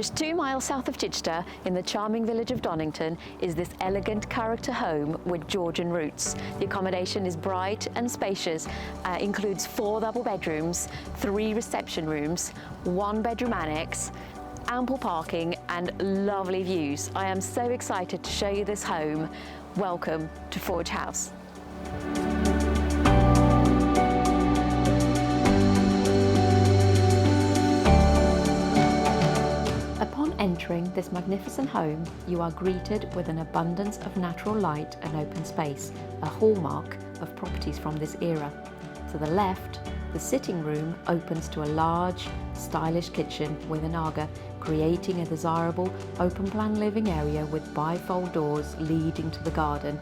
Just 2 miles south of Chichester, in the charming village of Donnington, is this elegant character home with Georgian roots. The accommodation is bright and spacious, includes 4 double bedrooms, 3 reception rooms, 1 bedroom annex, ample parking and lovely views. I am so excited to show you this home. Welcome to Forge House. Upon entering this magnificent home, you are greeted with an abundance of natural light and open space, a hallmark of properties from this era. To the left, the sitting room opens to a large, stylish kitchen with an aga, creating a desirable open-plan living area with bifold doors leading to the garden.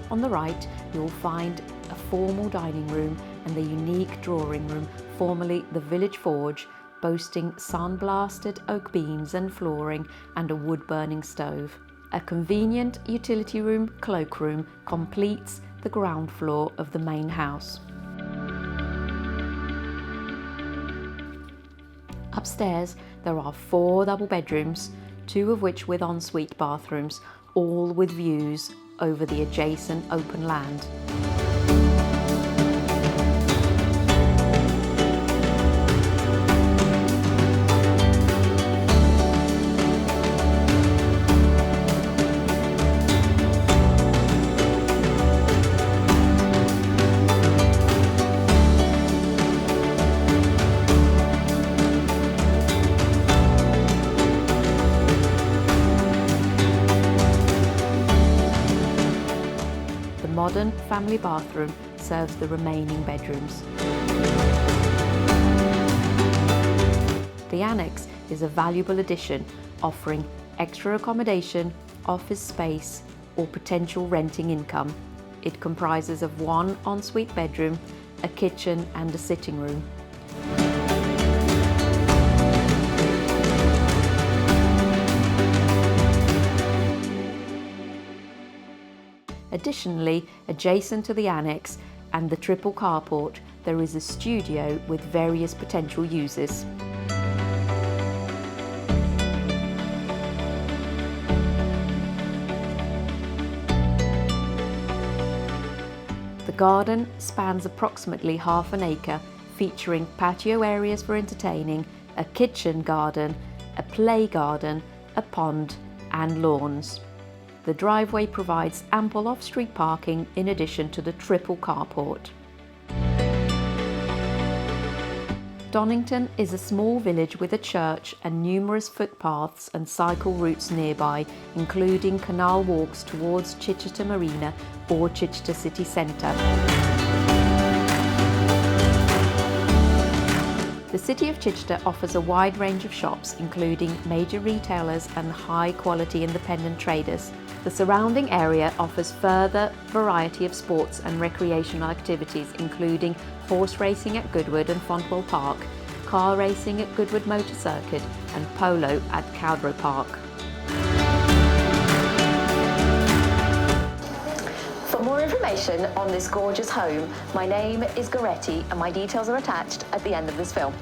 On the right, you will find a formal dining room and the unique drawing room, formerly the village forge, boasting sandblasted oak beams and flooring and a wood-burning stove. A convenient utility room, cloakroom, completes the ground floor of the main house. Upstairs, there are 4 double bedrooms, 2 of which with ensuite bathrooms, all with views over the adjacent open land. The modern family bathroom serves the remaining bedrooms. The annex is a valuable addition, offering extra accommodation, office space, or potential renting income. It comprises of 1 ensuite bedroom, a kitchen and a sitting room. Additionally, adjacent to the annex and the triple carport, there is a studio with various potential uses. The garden spans approximately half an acre, featuring patio areas for entertaining, a kitchen garden, a play garden, a pond and lawns. The driveway provides ample off-street parking in addition to the triple carport. Donnington is a small village with a church and numerous footpaths and cycle routes nearby, including canal walks towards Chichester Marina or Chichester City Centre. The City of Chichester offers a wide range of shops, including major retailers and high-quality independent traders. The surrounding area offers further variety of sports and recreational activities, including horse racing at Goodwood and Fontwell Park, car racing at Goodwood Motor Circuit and polo at Cowdrow Park. For more information on this gorgeous home, my name is Goretti and my details are attached at the end of this film.